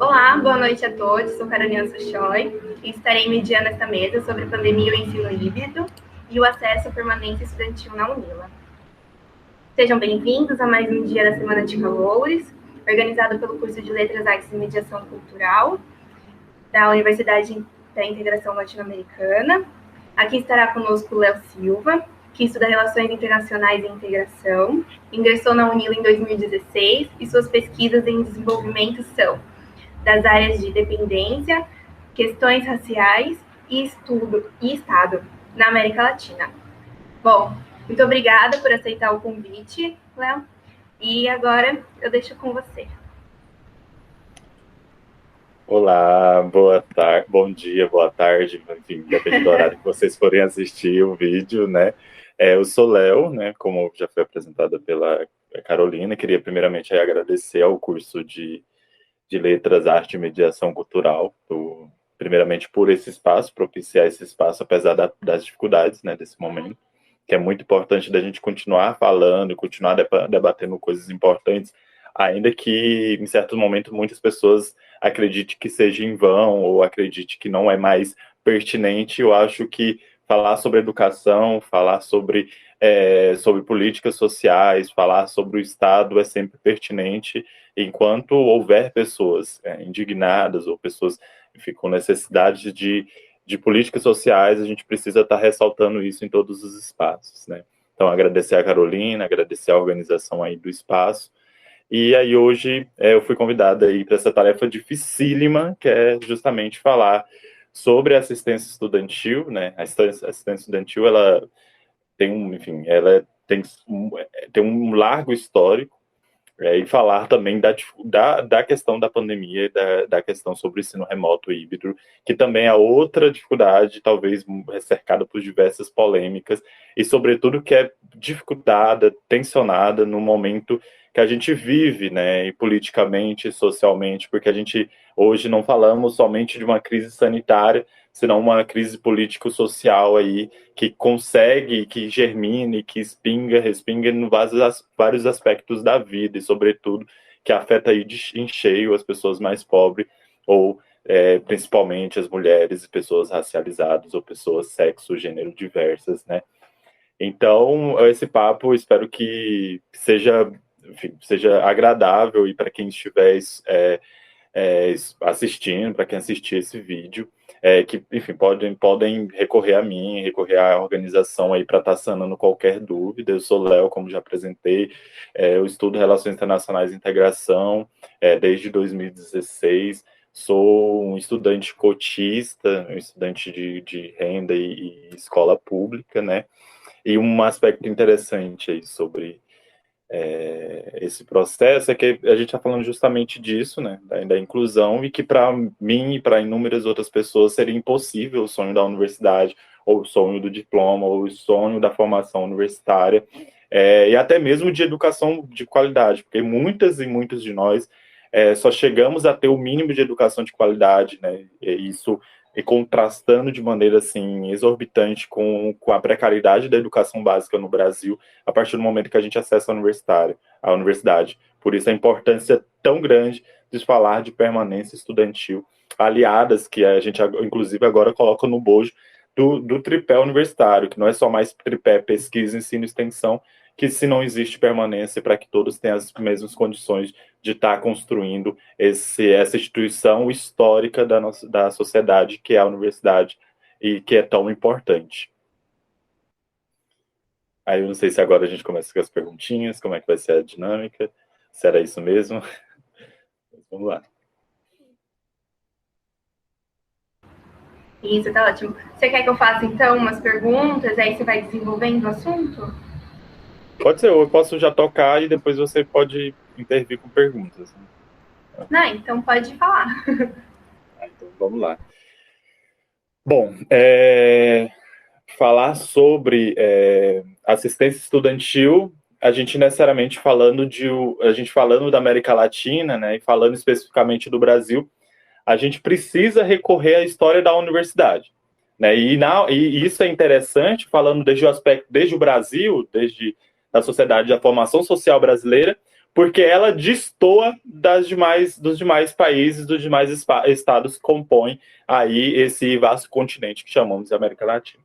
Olá, boa noite a todos. Sou Carolina Suchoy e estarei mediando esta mesa sobre a pandemia e o ensino híbrido e o acesso à permanência estudantil na UNILA. Sejam bem-vindos a mais um dia da Semana de Calouros, organizado pelo curso de Letras, Artes e Mediação Cultural da Universidade da Integração Latino-Americana. Aqui estará conosco o Léo Silva, que estuda Relações Internacionais e Integração, ingressou na UNILA em 2016 e suas pesquisas em desenvolvimento são das áreas de dependência, questões raciais e Estado na América Latina. Bom, muito obrigada por aceitar o convite, Léo, e agora eu deixo com você. Olá, boa tarde, bom dia, boa tarde, enfim, depende do horário que vocês forem assistir o vídeo, né? Eu sou Léo, né? Como já foi apresentada pela Carolina, queria primeiramente agradecer ao curso de Letras, Arte e Mediação Cultural, primeiramente por esse espaço, propiciar esse espaço, apesar das dificuldades, né, desse momento, que é muito importante da gente continuar falando, continuar debatendo coisas importantes, ainda que, em certo momento, muitas pessoas acreditem que seja em vão ou acreditem que não é mais pertinente. Eu acho que falar sobre educação, falar sobre políticas sociais, falar sobre o Estado é sempre pertinente, enquanto houver pessoas indignadas ou pessoas, enfim, com necessidade de políticas sociais, a gente precisa estar ressaltando isso em todos os espaços, né? Então, agradecer a Carolina, agradecer a organização aí do espaço. E aí hoje eu fui convidada aí para essa tarefa dificílima, que é justamente falar sobre assistência estudantil, né? A assistência estudantil, ela tem enfim, ela tem um largo histórico, e falar também da questão da pandemia e da questão sobre o ensino remoto e híbrido, que também é outra dificuldade, talvez cercada por diversas polêmicas, e sobretudo que é dificultada, tensionada no momento que a gente vive, né, e politicamente, socialmente, porque a gente hoje não falamos somente de uma crise sanitária, senão uma crise político-social aí que consegue, que germine, que respinga em vários aspectos da vida e, sobretudo, que afeta aí em cheio as pessoas mais pobres ou principalmente as mulheres e pessoas racializadas ou pessoas sexo, gênero diversas, né? Então, esse papo espero que seja, enfim, seja agradável e para quem estiver assistindo, para quem assistir esse vídeo, que, enfim, podem recorrer a mim, recorrer à organização aí para estar sanando qualquer dúvida. Eu sou Léo, como já apresentei, eu estudo Relações Internacionais e Integração desde 2016, sou um estudante cotista, um estudante de renda e escola pública, né? E um aspecto interessante aí sobre esse processo é que a gente está falando justamente disso, né, da inclusão, e que para mim e para inúmeras outras pessoas seria impossível o sonho da universidade, ou o sonho do diploma, ou o sonho da formação universitária, e até mesmo de educação de qualidade, porque muitas e muitos de nós só chegamos a ter o mínimo de educação de qualidade, né, e isso e contrastando de maneira assim exorbitante com a precariedade da educação básica no Brasil, a partir do momento que a gente acessa a universidade. Por isso a importância tão grande de falar de permanência estudantil, aliadas que a gente, inclusive, agora coloca no bojo do tripé universitário, que não é só mais tripé pesquisa, ensino e extensão, que se não existe permanência para que todos tenham as mesmas condições de estar construindo essa instituição histórica da sociedade, que é a universidade, e que é tão importante. Aí eu não sei se agora a gente começa com as perguntinhas, como é que vai ser a dinâmica, se era isso mesmo. Vamos lá. Isso, tá ótimo. Você quer que eu faça, então, umas perguntas, aí você vai desenvolvendo o assunto? Pode ser, ou eu posso já tocar e depois você pode intervir com perguntas. Não, então pode falar. Então vamos lá. Bom, falar sobre assistência estudantil, a gente necessariamente a gente falando da América Latina, né, e falando especificamente do Brasil, a gente precisa recorrer à história da universidade, né? E isso é interessante, falando desde o Brasil, desde a sociedade da formação social brasileira, porque ela destoa dos demais países, dos demais estados que compõem aí esse vasto continente que chamamos de América Latina.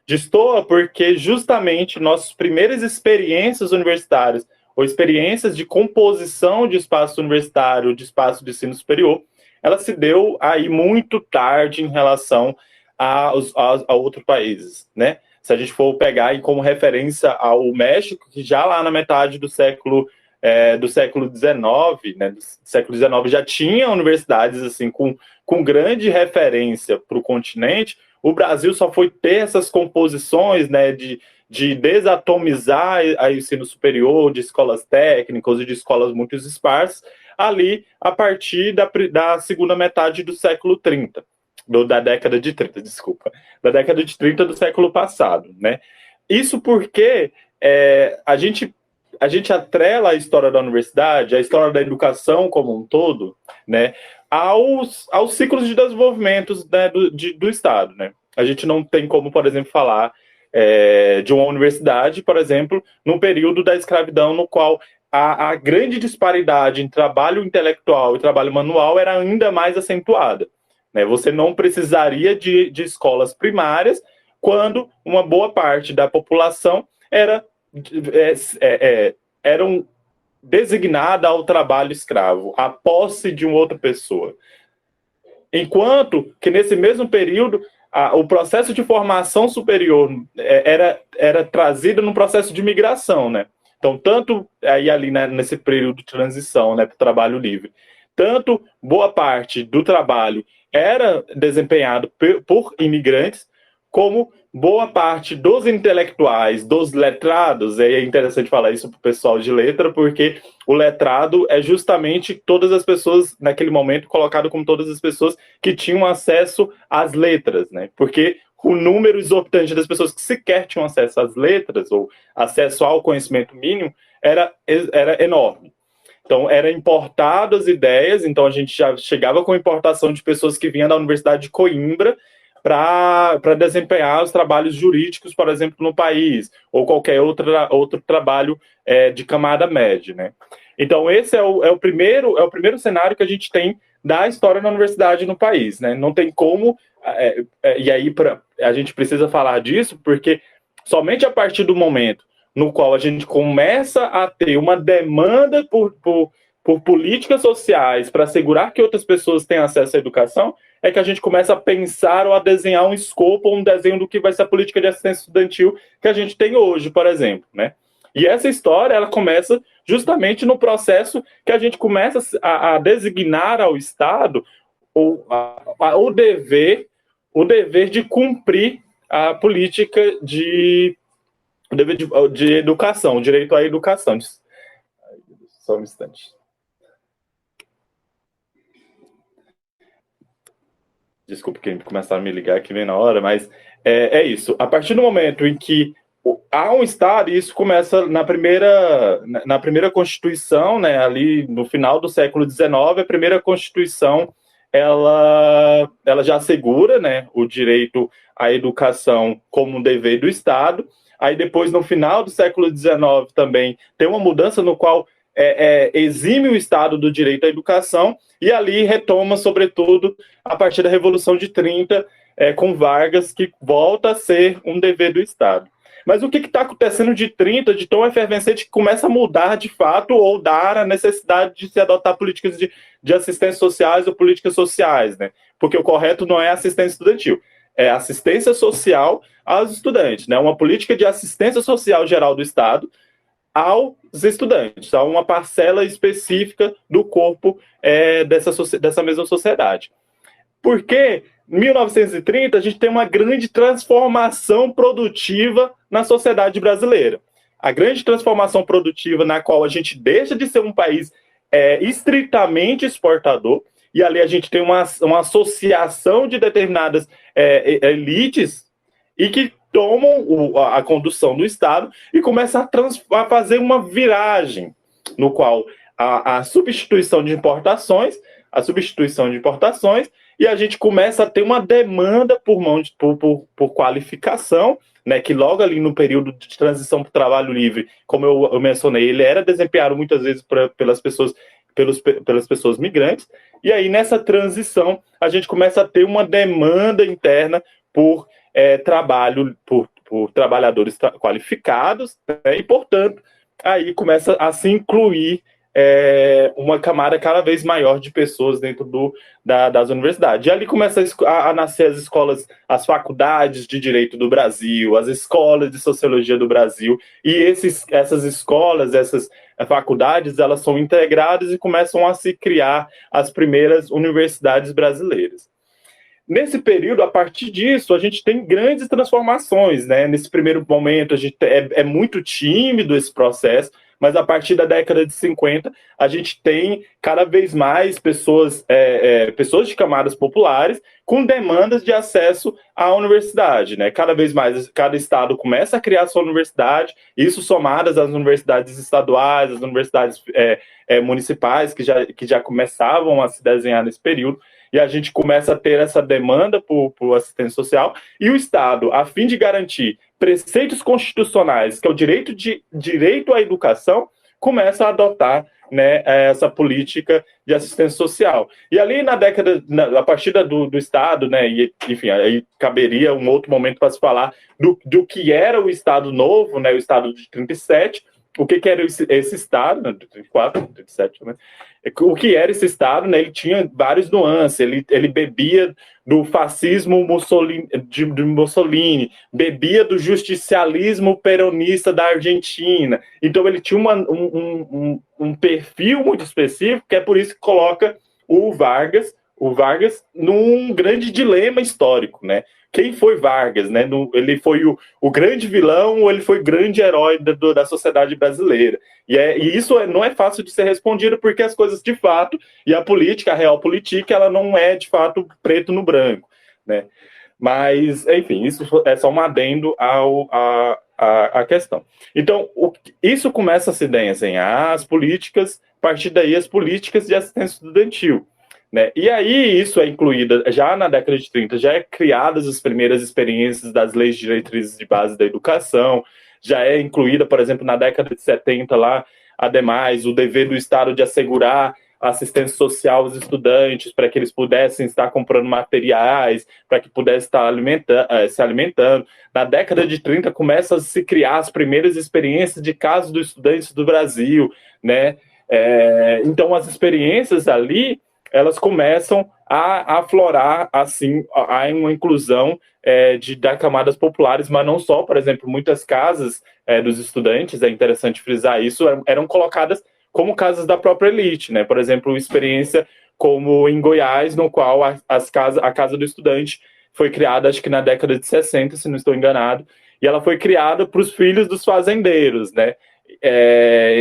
Destoa porque justamente nossas primeiras experiências universitárias, ou experiências de composição de espaço universitário, de espaço de ensino superior, ela se deu aí muito tarde em relação a outros países, né? Se a gente for pegar como referência ao México, que já lá na metade do século XIX, né, do século XIX já tinha universidades assim com grande referência para o continente, o Brasil só foi ter essas composições, né, de desatomizar o ensino superior, de escolas técnicas e de escolas muito esparsas, ali a partir da segunda metade do século 30, da década de 30, desculpa, da década de 30 do século passado, né? Isso porque a gente atrela a história da universidade, a história da educação como um todo, né, aos ciclos de desenvolvimento, né, do Estado, né? A gente não tem como, por exemplo, falar de uma universidade, por exemplo, no período da escravidão, no qual a grande disparidade em trabalho intelectual e trabalho manual era ainda mais acentuada, né? Você não precisaria de escolas primárias quando uma boa parte da população eram designada ao trabalho escravo, à posse de uma outra pessoa. Enquanto que nesse mesmo período o processo de formação superior era trazido num processo de migração, né? Então, tanto aí ali, né, nesse período de transição, né, para o trabalho livre, tanto boa parte do trabalho era desempenhado por imigrantes, como boa parte dos intelectuais, dos letrados, é interessante falar isso para o pessoal de letra, porque o letrado é justamente todas as pessoas, naquele momento, colocado como todas as pessoas que tinham acesso às letras, né? Porque o número exorbitante das pessoas que sequer tinham acesso às letras, ou acesso ao conhecimento mínimo, era enorme. Então, era importado as ideias, então a gente já chegava com importação de pessoas que vinham da Universidade de Coimbra para desempenhar os trabalhos jurídicos, por exemplo, no país, ou qualquer outro trabalho de camada média, né? Então, esse é o primeiro cenário que a gente tem da história da universidade no país, né? Não tem como, e aí a gente precisa falar disso, porque somente a partir do momento no qual a gente começa a ter uma demanda por políticas sociais para assegurar que outras pessoas tenham acesso à educação, é que a gente começa a pensar ou a desenhar um escopo ou um desenho do que vai ser a política de assistência estudantil que a gente tem hoje, por exemplo, né? E essa história, ela começa justamente no processo que a gente começa a designar ao Estado o dever de cumprir a política de educação, o direito à educação. Só um instante. Desculpa que começaram a me ligar aqui bem na hora, mas é isso. A partir do momento em que há um Estado, e isso começa na primeira Constituição, né, ali no final do século XIX, a primeira Constituição, ela já assegura, né, o direito à educação como um dever do Estado. Aí depois, no final do século XIX, também tem uma mudança no qual exime o Estado do direito à educação, e ali retoma, sobretudo, a partir da Revolução de 30, com Vargas, que volta a ser um dever do Estado. Mas o que está acontecendo de 30, de tão efervescente, que começa a mudar de fato, ou dar a necessidade de se adotar políticas de assistência sociais ou políticas sociais, né? Porque o correto não é assistência estudantil, é assistência social aos estudantes, né? Uma política de assistência social geral do Estado aos estudantes, a uma parcela específica do corpo dessa mesma sociedade. Porque em 1930 a gente tem uma grande transformação produtiva na sociedade brasileira. A grande transformação produtiva na qual a gente deixa de ser um país estritamente exportador, e ali a gente tem uma associação de determinadas elites e que tomam a condução do Estado e começam a fazer uma viragem, no qual a substituição de importações e a gente começa a ter uma demanda por qualificação, né, que logo ali no período de transição para o trabalho livre, como eu mencionei, ele era desempenhado muitas vezes pelas pessoas migrantes, e aí nessa transição a gente começa a ter uma demanda interna por trabalho, por trabalhadores qualificados, né, e portanto aí começa a se incluir uma camada cada vez maior de pessoas dentro das universidades. E ali começa a nascer as escolas, as faculdades de Direito do Brasil, as escolas de Sociologia do Brasil, e essas escolas, essas faculdades, elas são integradas e começam a se criar as primeiras universidades brasileiras. Nesse período, a partir disso, a gente tem grandes transformações, né? Nesse primeiro momento, a gente é muito tímido esse processo, mas a partir da década de 50, a gente tem cada vez mais pessoas de camadas populares com demandas de acesso à universidade, né? Cada vez mais, cada estado começa a criar sua universidade, isso somadas às universidades estaduais, às universidades municipais, que já começavam a se desenhar nesse período, e a gente começa a ter essa demanda por assistência social, e o Estado, a fim de garantir preceitos constitucionais, que é o direito à educação, começa a adotar, né, essa política de assistência social. E ali a partir do Estado, né, e, enfim, aí caberia um outro momento para se falar do que era o Estado novo, né, o Estado de 37, o que era esse Estado, né, 34, 37, né? O que era esse Estado, né? Ele tinha vários nuances, ele bebia do fascismo de Mussolini, bebia do justicialismo peronista da Argentina. Então ele tinha um perfil muito específico, que é por isso que coloca o Vargas num grande dilema histórico, né? Quem foi Vargas, né? Ele foi o grande vilão ou ele foi o grande herói da sociedade brasileira? E isso não é fácil de ser respondido, porque as coisas de fato, e a política, a realpolitik, ela não é de fato preto no branco, né? Mas, enfim, isso é só um adendo à questão. Então, isso começa a se desenhar as políticas, a partir daí as políticas de assistência estudantil, né? E aí isso é incluído, já na década de 30, já é criadas as primeiras experiências das leis de diretrizes de base da educação, já é incluída, por exemplo, na década de 70 lá, ademais, o dever do Estado de assegurar a assistência social aos estudantes, para que eles pudessem estar comprando materiais, para que pudessem estar se alimentando. Na década de 30 começa a se criar as primeiras experiências de casos dos estudantes do Brasil, né? Então as experiências ali, elas começam a aflorar, assim, a uma inclusão das camadas populares, mas não só. Por exemplo, muitas casas dos estudantes, é interessante frisar isso, eram colocadas como casas da própria elite, né? Por exemplo, experiência como em Goiás, no qual a casa do estudante foi criada, acho que na década de 60, se não estou enganado, e ela foi criada para os filhos dos fazendeiros, né?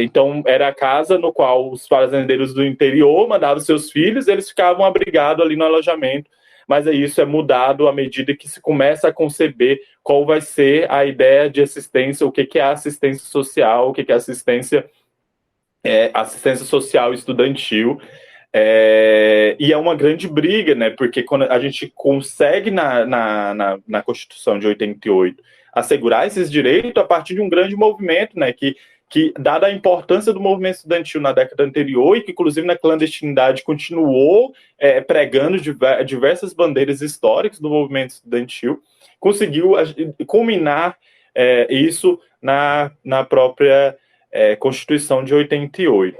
Então era a casa no qual os fazendeiros do interior mandavam seus filhos, eles ficavam abrigados ali no alojamento, mas isso é mudado à medida que se começa a conceber qual vai ser a ideia de assistência, o que é assistência social, o que é assistência social estudantil. E é uma grande briga, né? Porque quando a gente consegue na Constituição de 88 assegurar esses direitos a partir de um grande movimento, né? Que dada a importância do movimento estudantil na década anterior, e que inclusive na clandestinidade continuou pregando diversas bandeiras históricas do movimento estudantil, conseguiu culminar isso na própria Constituição de 88.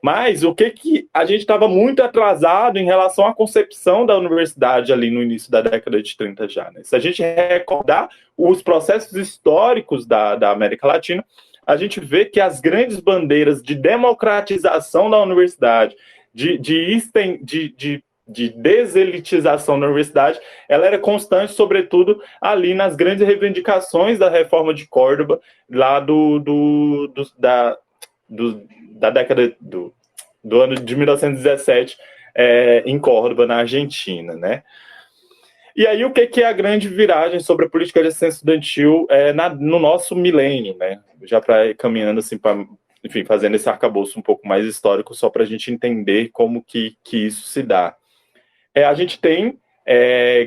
Mas o que a gente estava muito atrasado em relação à concepção da universidade ali no início da década de 30 já, né? Se a gente recordar os processos históricos da América Latina, a gente vê que as grandes bandeiras de democratização da universidade, de deselitização da universidade, ela era constante, sobretudo ali nas grandes reivindicações da reforma de Córdoba, lá da década do ano de 1917, em Córdoba, na Argentina, né? E aí, o que é a grande viragem sobre a política de assistência estudantil no nosso milênio, né? Já para caminhando assim, enfim, fazendo esse arcabouço um pouco mais histórico, só para a gente entender como que isso se dá. a gente tem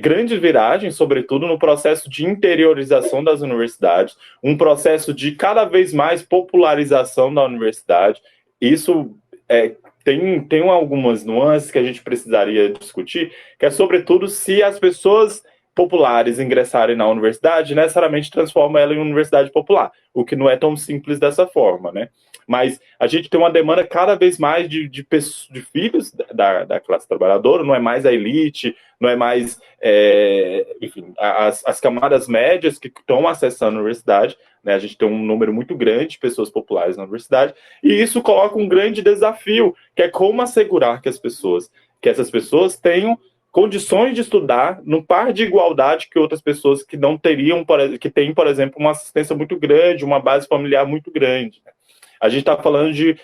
grandes viragens, sobretudo no processo de interiorização das universidades, um processo de cada vez mais popularização da universidade. Isso tem algumas nuances que a gente precisaria discutir, que é sobretudo se as pessoas populares ingressarem na universidade, necessariamente transforma ela em universidade popular, o que não é tão simples dessa forma, né? Mas a gente tem uma demanda cada vez mais de filhos da classe trabalhadora, não é mais a elite, não é mais, enfim, as camadas médias que estão acessando a universidade, né? A gente tem um número muito grande de pessoas populares na universidade, e isso coloca um grande desafio, que é como assegurar que essas pessoas tenham condições de estudar no par de igualdade que outras pessoas que não teriam, que têm, por exemplo, uma assistência muito grande, uma base familiar muito grande. A gente está falando de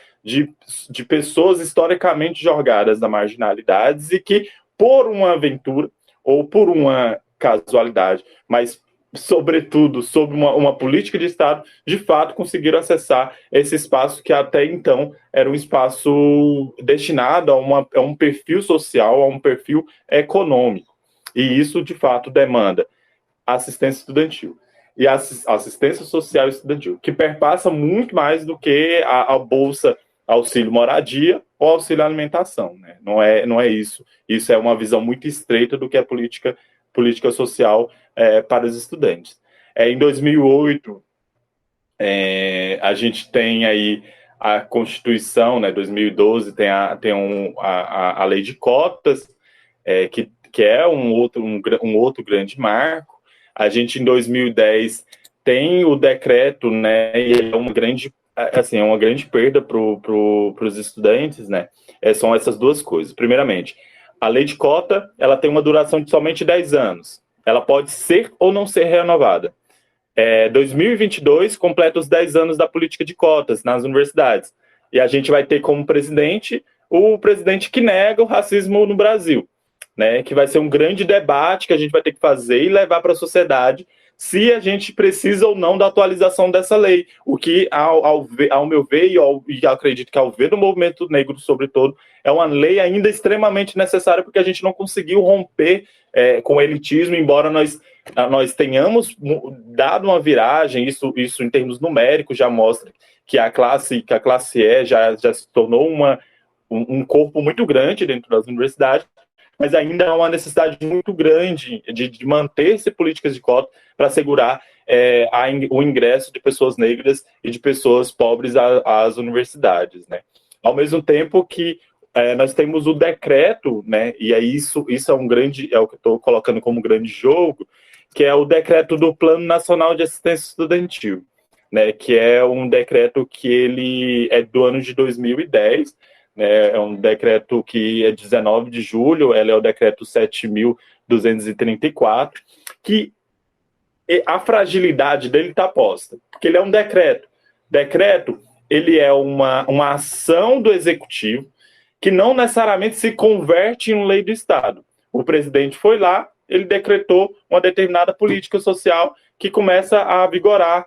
pessoas historicamente jogadas na marginalidade e que, por uma aventura ou por uma casualidade, mas sobretudo sob uma política de Estado, de fato conseguiram acessar esse espaço que até então era um espaço destinado a um perfil social, a um perfil econômico. E isso, de fato, demanda assistência estudantil e assistência social estudantil, que perpassa muito mais do que a bolsa auxílio moradia ou auxílio alimentação, né? Não é isso. Isso é uma visão muito estreita do que é política social para os estudantes. Em 2008, a gente tem aí a Constituição, né? 2012 tem a lei de cotas, que é um outro grande marco. A gente, em 2010, tem o decreto, né? E é uma grande perda para os estudantes, né? São essas duas coisas. Primeiramente, a lei de cota, ela tem uma duração de somente 10 anos. Ela pode ser ou não ser renovada. 2022 completa os 10 anos da política de cotas nas universidades. E a gente vai ter como presidente o presidente que nega o racismo no Brasil, né? Que vai ser um grande debate que a gente vai ter que fazer e levar para a sociedade se a gente precisa ou não da atualização dessa lei. O que, ao meu ver, e acredito que ao ver do movimento negro, sobretudo, é uma lei ainda extremamente necessária, porque a gente não conseguiu romper com o elitismo, embora nós tenhamos dado uma viragem. Isso em termos numéricos já mostra que a classe E já se tornou um corpo muito grande dentro das universidades, mas ainda há uma necessidade muito grande de manter-se políticas de cota para assegurar o ingresso de pessoas negras e de pessoas pobres às universidades, né? Ao mesmo tempo que nós temos o decreto, né? E aí isso é o que eu estou colocando como grande jogo, que é o decreto do Plano Nacional de Assistência Estudantil, né? Que é um decreto que ele é do ano de 2010, é um decreto que é 19 de julho, ele é o decreto 7.234, que a fragilidade dele está posta, porque ele é um decreto. Decreto, ele é uma ação do executivo que não necessariamente se converte em lei do Estado. O presidente foi lá, ele decretou uma determinada política social que começa a vigorar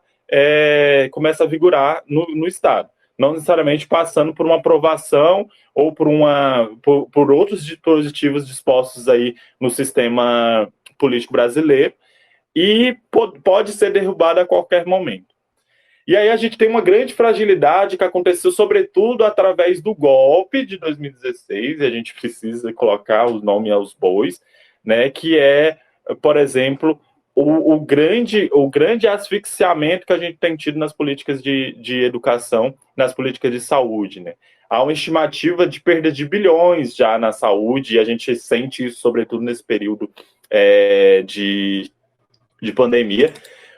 no Estado. Não necessariamente passando por uma aprovação ou por outros dispositivos dispostos aí no sistema político brasileiro, e pode ser derrubado a qualquer momento. E aí a gente tem uma grande fragilidade que aconteceu, sobretudo, através do golpe de 2016, e a gente precisa colocar o nome aos bois, né, que é, por exemplo, o grande asfixiamento que a gente tem tido nas políticas de educação, nas políticas de saúde, né? Há uma estimativa de perda de bilhões já na saúde, e a gente sente isso, sobretudo, nesse período de pandemia,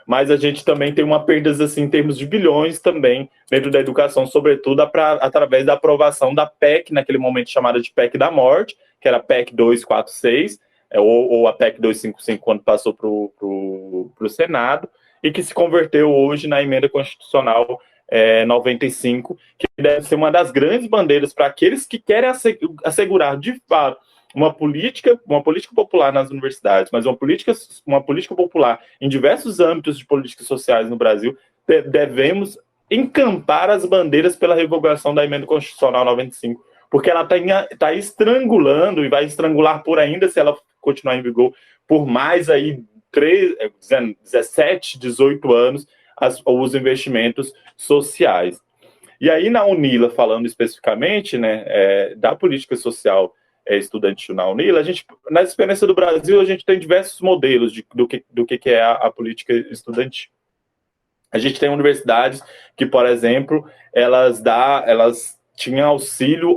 mas a gente também tem uma perda, assim, em termos de bilhões também dentro da educação, sobretudo através da aprovação da PEC, naquele momento chamada de PEC da morte, que era a PEC 246, ou a PEC 255, quando passou para o Senado, e que se converteu hoje na emenda constitucional 95, que deve ser uma das grandes bandeiras para aqueles que querem assegurar, de fato, uma política popular nas universidades, mas uma política popular em diversos âmbitos de políticas sociais no Brasil. Devemos encampar as bandeiras pela revogação da emenda constitucional 95 porque ela está estrangulando, e vai estrangular por ainda, se ela continuar em vigor, por mais aí 17, 18 anos, os investimentos sociais. E aí, na UNILA, falando especificamente, né, da política social estudantil na UNILA, na experiência do Brasil, a gente tem diversos modelos do que é a política estudantil. A gente tem universidades que, por exemplo, elas tinham auxílio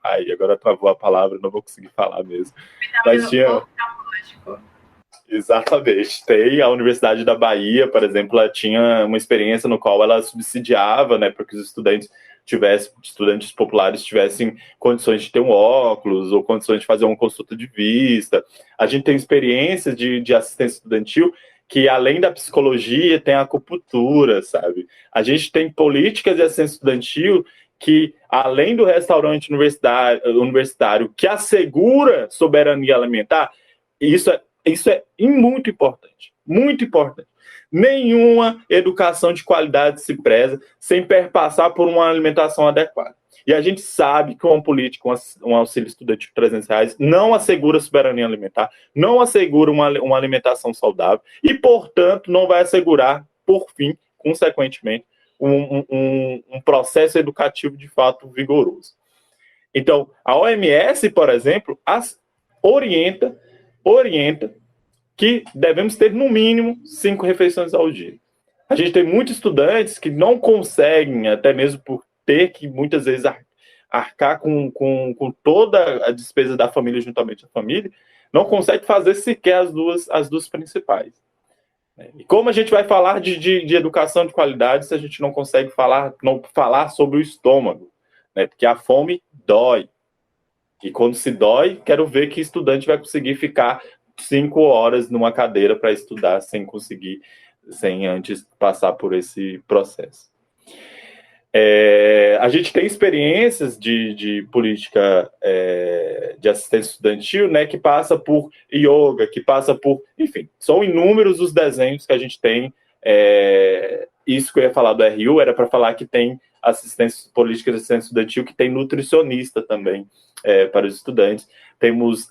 Ai, agora travou a palavra, não vou conseguir falar mesmo. Mas tinha... Exatamente. Tem a Universidade da Bahia, por exemplo, ela tinha uma experiência no qual ela subsidiava, né, para que os estudantes populares tivessem condições de ter um óculos ou condições de fazer uma consulta de vista. A gente tem experiências de assistência estudantil que, além da psicologia, tem a acupuntura, sabe? A gente tem políticas de assistência estudantil que, além do restaurante universitário que assegura soberania alimentar, isso é muito importante, muito importante. Nenhuma educação de qualidade se preza sem perpassar por uma alimentação adequada. E a gente sabe que uma política, um auxílio estudantil de R$300, não assegura soberania alimentar, não assegura uma alimentação saudável e, portanto, não vai assegurar, por fim, consequentemente, um processo educativo de fato vigoroso. Então, a OMS, por exemplo, orienta que devemos ter, no mínimo, 5 refeições ao dia. A gente tem muitos estudantes que não conseguem, até mesmo por ter que, muitas vezes, arcar com toda a despesa da família, juntamente à família, não consegue fazer sequer as duas principais. E como a gente vai falar de educação de qualidade se a gente não consegue falar sobre o estômago, né? Porque a fome dói. E quando se dói, quero ver que estudante vai conseguir ficar 5 horas numa cadeira para estudar sem antes passar por esse processo. A gente tem experiências de política de assistência estudantil, né, que passa por yoga, que passa por... Enfim, são inúmeros os desenhos que a gente tem. Isso que eu ia falar do RU era para falar que tem política de assistência estudantil, que tem nutricionista também para os estudantes. Temos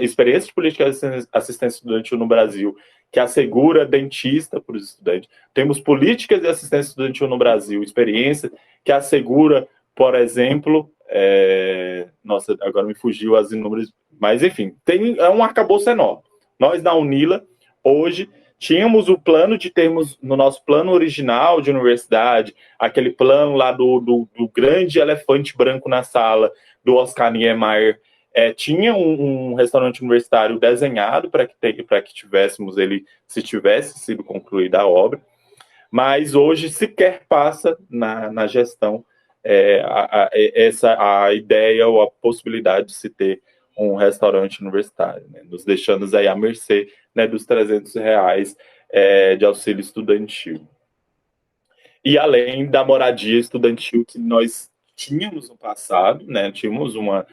experiências de política de assistência estudantil no Brasil, que assegura dentista para os estudantes. Temos políticas de assistência estudantil no Brasil, experiência que assegura, por exemplo... Nossa, agora me fugiu as inúmeras... Mas, enfim, é um arcabouço enorme. Nós, da UNILA, hoje, tínhamos o plano de termos, no nosso plano original de universidade, aquele plano lá do grande elefante branco na sala, do Oscar Niemeyer, tinha um restaurante universitário desenhado para que tivéssemos ele, se tivesse sido concluída a obra, mas hoje sequer passa na gestão a ideia ou a possibilidade de se ter um restaurante universitário, né, nos deixando aí à mercê, né, dos R$300 de auxílio estudantil. E além da moradia estudantil que nós tínhamos no passado, né, tínhamos uma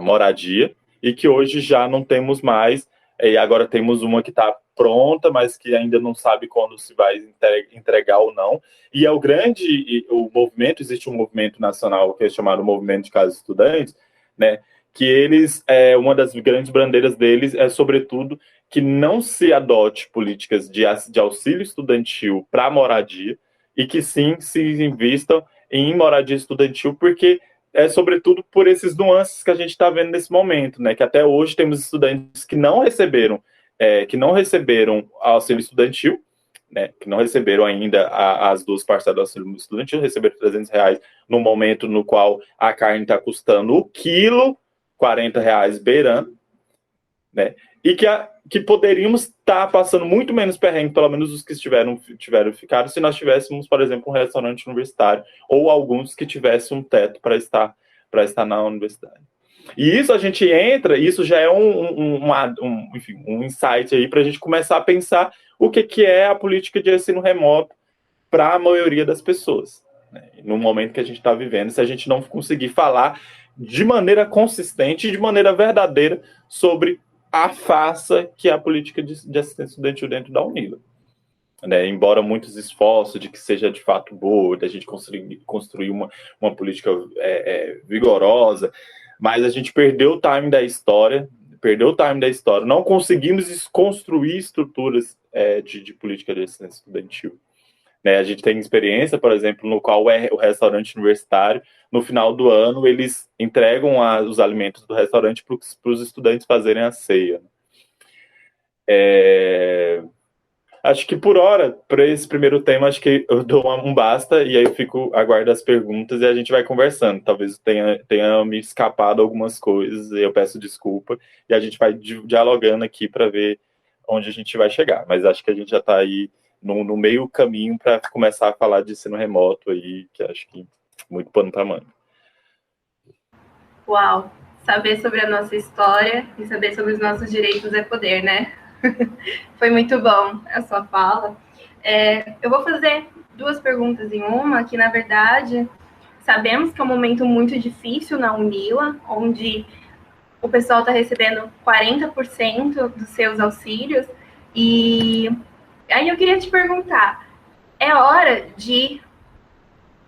moradia e que hoje já não temos mais, e agora temos uma que está pronta, mas que ainda não sabe quando se vai entregar ou não. E é existe um movimento nacional que é chamado Movimento de Casas Estudantes, né, que uma das grandes bandeiras deles é, sobretudo, que não se adote políticas de auxílio estudantil para moradia e que sim se invistam em moradia estudantil, porque sobretudo por esses nuances que a gente está vendo nesse momento, né? Que até hoje temos estudantes que não receberam auxílio estudantil, né? Que não receberam ainda as 2 parcelas do auxílio estudantil, receberam R$300 no momento no qual a carne está custando o quilo R$40 beirando, né? E que poderíamos estar passando muito menos perrengue, pelo menos os que ficaram, se nós tivéssemos, por exemplo, um restaurante universitário, ou alguns que tivessem um teto para estar na universidade. E isso a gente entra, isso já é um insight aí para a gente começar a pensar o que é a política de ensino remoto para a maioria das pessoas, né? No momento que a gente está vivendo, se a gente não conseguir falar de maneira consistente e de maneira verdadeira sobre a farsa que é a política de assistência estudantil dentro da UNILA. né? Embora muitos esforços de que seja de fato boa, da gente construir uma política vigorosa, mas a gente perdeu o time da história, não conseguimos construir estruturas de política de assistência estudantil. Né, a gente tem experiência, por exemplo, no qual o restaurante universitário, no final do ano, eles entregam os alimentos do restaurante para os estudantes fazerem a ceia. Acho que por hora, para esse primeiro tema, acho que eu dou um basta e aí eu aguardo as perguntas e a gente vai conversando. Talvez tenha me escapado algumas coisas e eu peço desculpa e a gente vai dialogando aqui para ver onde a gente vai chegar. Mas acho que a gente já está aí no meio caminho para começar a falar de ensino remoto aí, que acho que muito pano para manga. Uau! Saber sobre a nossa história e saber sobre os nossos direitos é poder, né? Foi muito bom a sua fala. Eu vou fazer duas perguntas em uma, que na verdade sabemos que é um momento muito difícil na Unila, onde o pessoal está recebendo 40% dos seus auxílios, e aí eu queria te perguntar, é hora de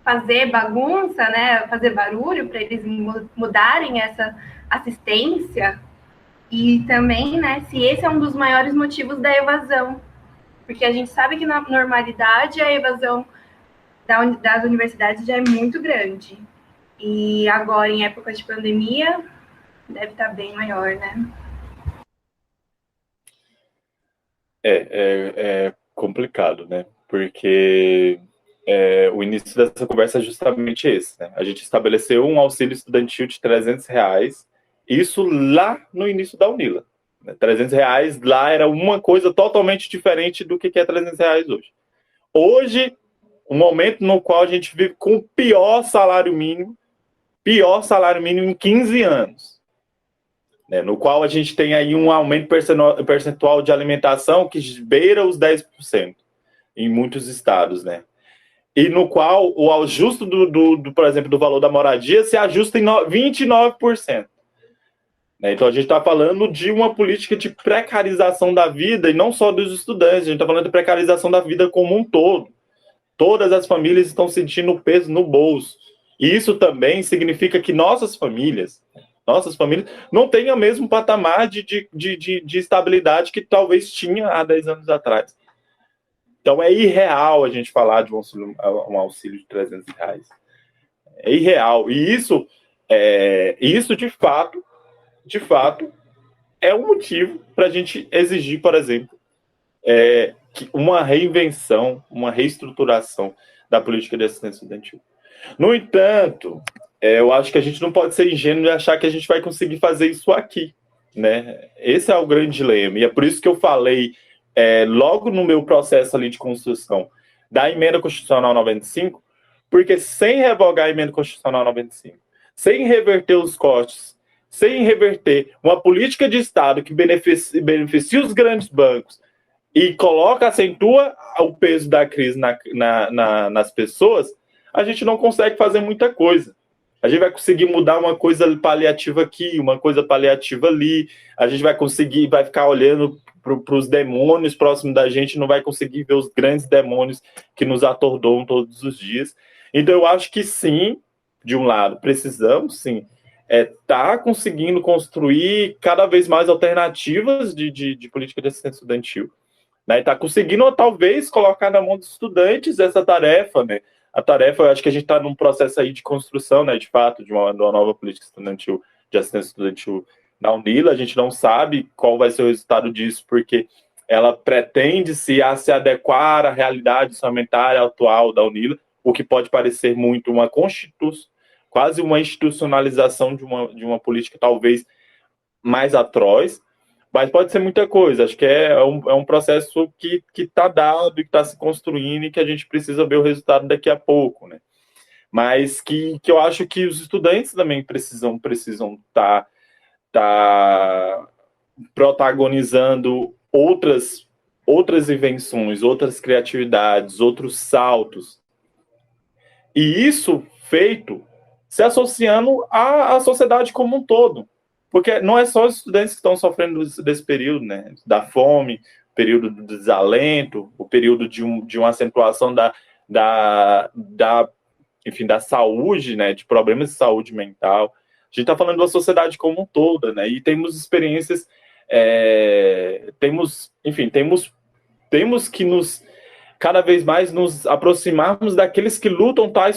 fazer bagunça, né, fazer barulho para eles mudarem essa assistência? E também, né, se esse é um dos maiores motivos da evasão, porque a gente sabe que na normalidade a evasão das universidades já é muito grande. E agora, em época de pandemia, deve estar bem maior, né? É complicado, né? Porque o início dessa conversa é justamente esse, né? A gente estabeleceu um auxílio estudantil de R$300, isso lá no início da Unila. R$300 lá era uma coisa totalmente diferente do que é R$300 hoje. Hoje, um momento no qual a gente vive com o pior salário mínimo em 15 anos. Né, no qual a gente tem aí um aumento percentual de alimentação que beira os 10% em muitos estados, né? E no qual o ajuste por exemplo, do valor da moradia se ajusta em 29%. Né? Então a gente está falando de uma política de precarização da vida, e não só dos estudantes, a gente está falando de precarização da vida como um todo. Todas as famílias estão sentindo o peso no bolso. E isso também significa que nossas famílias não têm o mesmo patamar de estabilidade que talvez tinha há 10 anos atrás. Então é irreal a gente falar de um auxílio de R$300. É irreal. E isso de fato, é um motivo para a gente exigir, por exemplo, uma reinvenção, uma reestruturação da política de assistência estudantil. No entanto, eu acho que a gente não pode ser ingênuo e achar que a gente vai conseguir fazer isso aqui, né? Esse é o grande dilema, e é por isso que eu falei logo no meu processo ali de construção da emenda constitucional 95, porque sem revogar a emenda constitucional 95, sem reverter os cortes, sem reverter uma política de Estado que beneficia os grandes bancos e acentua o peso da crise nas pessoas, a gente não consegue fazer muita coisa. A gente vai conseguir mudar uma coisa paliativa aqui, uma coisa paliativa ali, a gente vai ficar olhando para os demônios próximos da gente, não vai conseguir ver os grandes demônios que nos atordoam todos os dias. Então eu acho que sim, de um lado, precisamos sim tá conseguindo construir cada vez mais alternativas de política de assistência estudantil. Né, está conseguindo, talvez, colocar na mão dos estudantes essa tarefa, né? A tarefa, eu acho que a gente está num processo aí de construção, né, de fato, de uma nova política estudantil, de assistência estudantil na Unila. A gente não sabe qual vai ser o resultado disso, porque ela pretende se adequar à realidade orçamentária atual da Unila, o que pode parecer muito quase uma institucionalização de uma política talvez mais atroz, mas pode ser muita coisa. Acho que é um processo que está dado e que está se construindo e que a gente precisa ver o resultado daqui a pouco, né? Mas que eu acho que os estudantes também precisam estar protagonizando outras invenções, outras criatividades, outros saltos. E isso feito se associando à sociedade como um todo. Porque não é só os estudantes que estão sofrendo desse período, né? Da fome, período do desalento, o período de uma acentuação enfim, da saúde, né, de problemas de saúde mental. A gente está falando da sociedade como um todo, né, e temos experiências, temos que cada vez mais nos aproximarmos daqueles que lutam tal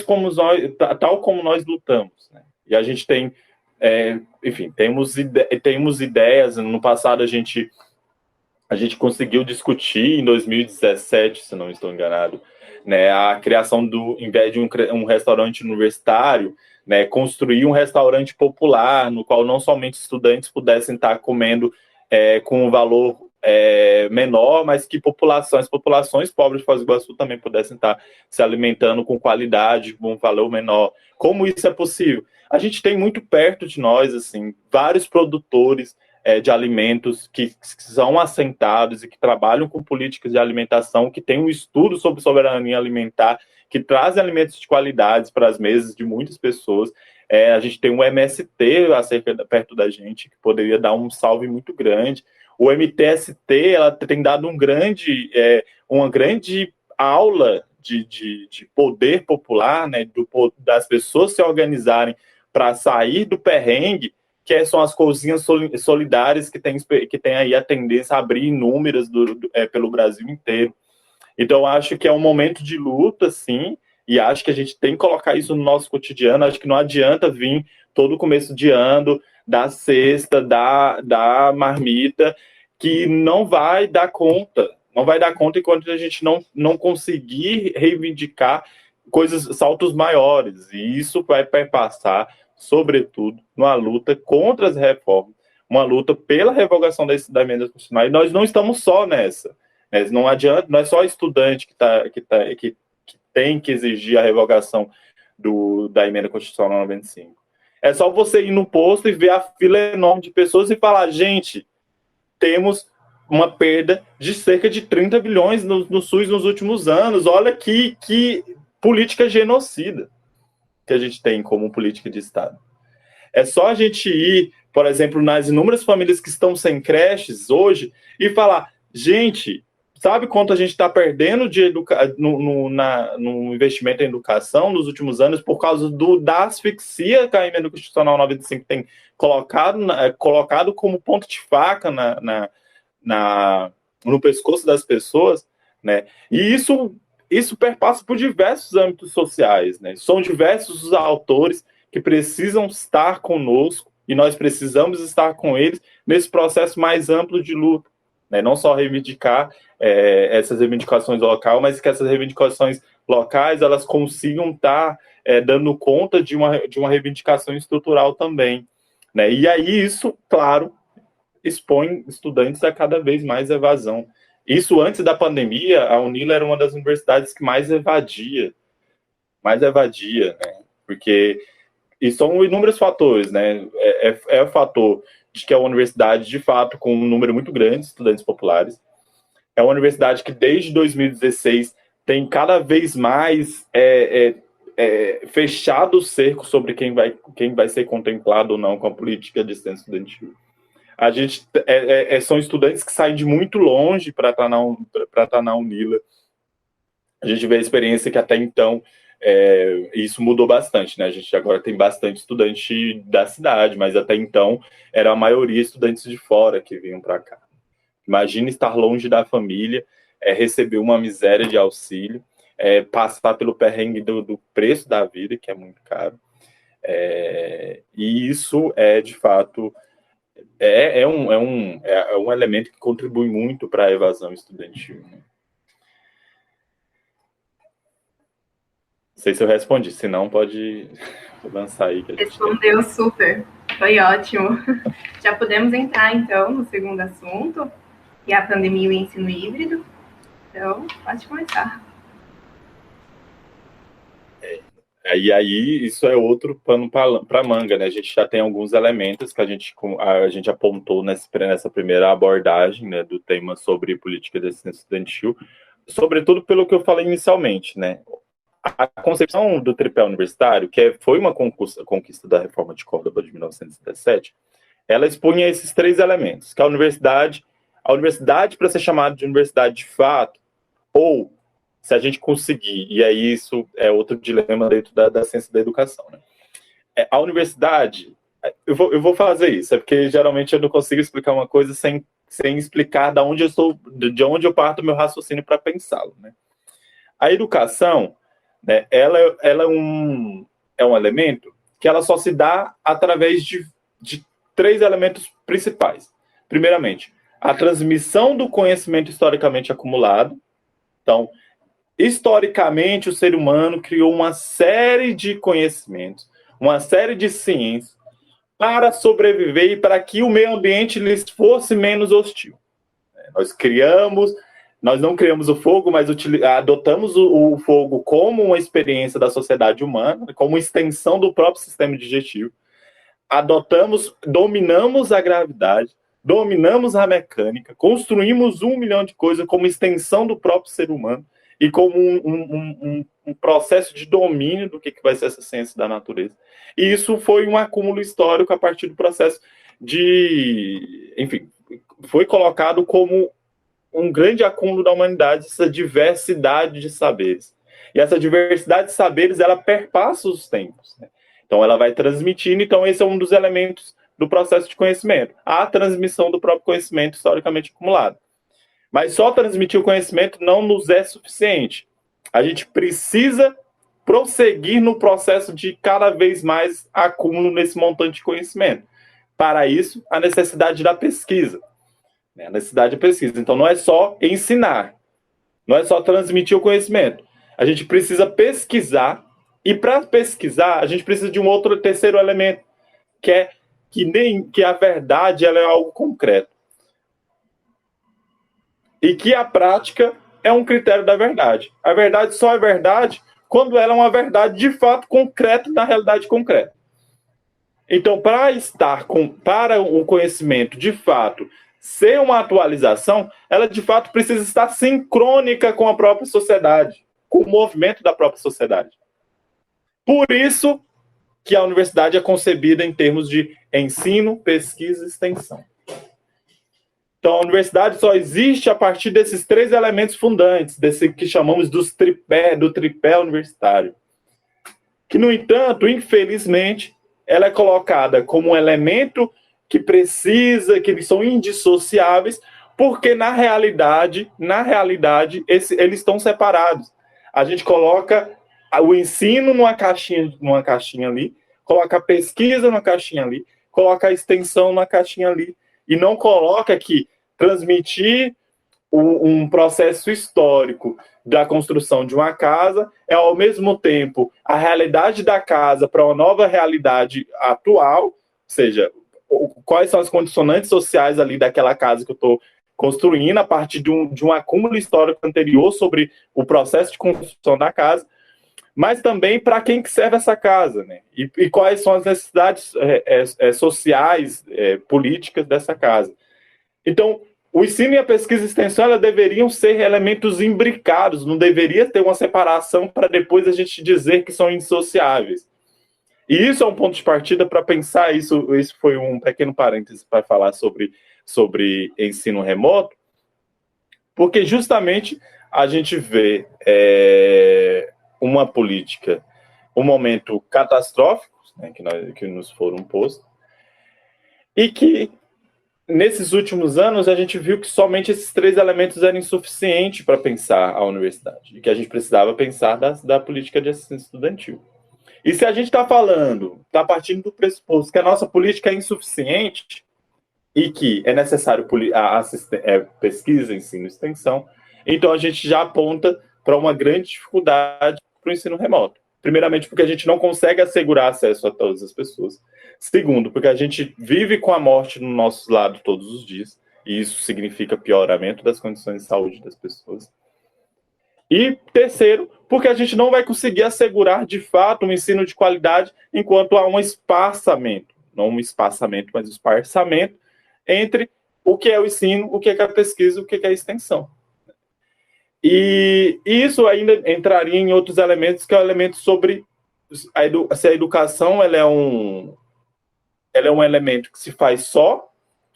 como nós lutamos, né? E a gente tem, enfim, temos ideias. No passado a gente conseguiu discutir, em 2017, se não estou enganado, né, a criação em vez de um restaurante universitário, né, construir um restaurante popular, no qual não somente estudantes pudessem estar comendo com um valor menor, mas que as populações pobres de Foz do Iguaçu também pudessem estar se alimentando com qualidade, com um valor menor. Como isso é possível? A gente tem muito perto de nós, assim, vários produtores de alimentos que são assentados e que trabalham com políticas de alimentação, que têm um estudo sobre soberania alimentar, que trazem alimentos de qualidade para as mesas de muitas pessoas. A gente tem um MST perto da gente, que poderia dar um salve muito grande. O MTST, ela tem dado uma grande aula de poder popular, né, das pessoas se organizarem para sair do perrengue, que são as cozinhas solidárias que tem aí a tendência a abrir inúmeras pelo Brasil inteiro. Então, acho que é um momento de luta, sim, e acho que a gente tem que colocar isso no nosso cotidiano. Acho que não adianta vir todo começo de ano, da cesta, da marmita, que não vai dar conta. Não vai dar conta enquanto a gente não conseguir reivindicar saltos maiores. E isso vai perpassar, sobretudo, numa luta contra as reformas, uma luta pela revogação da emenda constitucional. E nós não estamos só nessa. Né? Não adianta, não é só estudante que tem que exigir a revogação da emenda constitucional 95. É só você ir no posto e ver a fila enorme de pessoas e falar, gente, temos uma perda de cerca de 30 bilhões no SUS nos últimos anos. Olha que política genocida que a gente tem como política de Estado. É só a gente ir, por exemplo, nas inúmeras famílias que estão sem creches hoje e falar, gente, sabe quanto a gente está perdendo no investimento em educação nos últimos anos por causa da asfixia que a emenda constitucional 95 tem colocado como ponto de faca no pescoço das pessoas, né? E isso perpassa por diversos âmbitos sociais, né? São diversos os autores que precisam estar conosco e nós precisamos estar com eles nesse processo mais amplo de luta, né? Não só reivindicar essas reivindicações locais, mas que essas reivindicações locais elas consigam estar dando conta de uma reivindicação estrutural também, né? E aí isso, claro, expõe estudantes a cada vez mais evasão. Isso antes da pandemia, a Unila era uma das universidades que mais evadia, né? Porque e são inúmeros fatores, né? É o fator de que é uma universidade, de fato, com um número muito grande de estudantes populares. É uma universidade que, desde 2016, tem cada vez mais fechado o cerco sobre quem vai ser contemplado ou não com a política de extensão estudantil. A gente são estudantes que saem de muito longe para estar na Unila. A gente vê a experiência que até então isso mudou bastante, né? A gente agora tem bastante estudante da cidade, mas até então era a maioria estudantes de fora que vinham para cá. Imagina estar longe da família, receber uma miséria de auxílio, passar pelo perrengue do preço da vida, que é muito caro. E isso de fato, um elemento que contribui muito para a evasão estudantil, né? Não sei se eu respondi, se não, pode lançar aí. Respondeu super, foi ótimo. Já podemos entrar, então, no segundo assunto, que é a pandemia e o ensino híbrido. Então, pode começar. E aí, isso é outro pano para manga, né? A gente já tem alguns elementos que a gente apontou nessa primeira abordagem, né, do tema sobre política de assistência estudantil, sobretudo pelo que eu falei inicialmente, né? A concepção do tripé universitário, que foi uma conquista da reforma de Córdoba de 1917, ela expunha esses três elementos, que a universidade, A universidade, para ser chamada de universidade de fato, ou se a gente conseguir, e aí isso é outro dilema dentro da ciência da educação, né? A universidade, eu vou fazer isso, é porque geralmente eu não consigo explicar uma coisa sem explicar de onde eu parto o meu raciocínio para pensá-lo, né? A educação, né, ela é um elemento que ela só se dá através de 3 elementos principais. Primeiramente, a transmissão do conhecimento historicamente acumulado. Então, historicamente, o ser humano criou uma série de conhecimentos, uma série de ciências para sobreviver e para que o meio ambiente lhes fosse menos hostil. Nós não criamos o fogo, mas adotamos o fogo como uma experiência da sociedade humana, como extensão do próprio sistema digestivo. Dominamos a gravidade, dominamos a mecânica, construímos 1 milhão de coisas como extensão do próprio ser humano e como um processo de domínio do que vai ser essa ciência da natureza. E isso foi um acúmulo histórico a partir do processo enfim, foi colocado como um grande acúmulo da humanidade, essa diversidade de saberes. E essa diversidade de saberes, ela perpassa os tempos, né? Então, ela vai transmitindo. Então, esse é um dos elementos do processo de conhecimento, a transmissão do próprio conhecimento historicamente acumulado. Mas só transmitir o conhecimento não nos é suficiente. A gente precisa prosseguir no processo de cada vez mais acúmulo nesse montante de conhecimento. Para isso, a necessidade da pesquisa. A necessidade de pesquisa. Então, não é só ensinar, não é só transmitir o conhecimento. A gente precisa pesquisar, e para pesquisar, a gente precisa de um terceiro elemento, que é que a verdade ela é algo concreto. E que a prática é um critério da verdade. A verdade só é verdade quando ela é uma verdade de fato concreta na realidade concreta. Então, para o conhecimento de fato ser uma atualização, ela de fato precisa estar sincrônica com a própria sociedade, com o movimento da própria sociedade. Por isso que a universidade é concebida em termos de ensino, pesquisa e extensão. Então, a universidade só existe a partir desses 3 elementos fundantes, desse que chamamos do tripé universitário. Que, no entanto, infelizmente, ela é colocada como um elemento que são indissociáveis, porque na realidade, eles estão separados. A gente coloca o ensino numa caixinha ali, coloca a pesquisa numa caixinha ali, coloca a extensão numa caixinha ali, e não coloca que transmitir um processo histórico da construção de uma casa é, ao mesmo tempo, a realidade da casa para uma nova realidade atual, ou seja, quais são as condicionantes sociais ali daquela casa que eu estou construindo a partir de um acúmulo histórico anterior sobre o processo de construção da casa, mas também para quem que serve essa casa, né? E quais são as necessidades sociais, políticas dessa casa. Então, o ensino e a pesquisa e extensão elas deveriam ser elementos imbricados, não deveria ter uma separação para depois a gente dizer que são indissociáveis. E isso é um ponto de partida para pensar isso. Isso foi um pequeno parêntese para falar sobre ensino remoto, porque justamente a gente vê uma política, um momento catastrófico, né, que nos foram postos, e que nesses últimos anos a gente viu que somente esses 3 elementos eram insuficientes para pensar a universidade, e que a gente precisava pensar da política de assistência estudantil. E se a gente está partindo do pressuposto que a nossa política é insuficiente e que é necessário pesquisa, ensino e extensão, então a gente já aponta para uma grande dificuldade para o ensino remoto. Primeiramente, porque a gente não consegue assegurar acesso a todas as pessoas. Segundo, porque a gente vive com a morte no nosso lado todos os dias, e isso significa pioramento das condições de saúde das pessoas. E terceiro, porque a gente não vai conseguir assegurar, de fato, um ensino de qualidade enquanto há um espaçamento, não um espaçamento, mas um esparçamento entre o que é o ensino, o que é a pesquisa, o que é a extensão. E isso ainda entraria em outros elementos, que é o elemento sobre se a educação ela é um elemento que se faz só,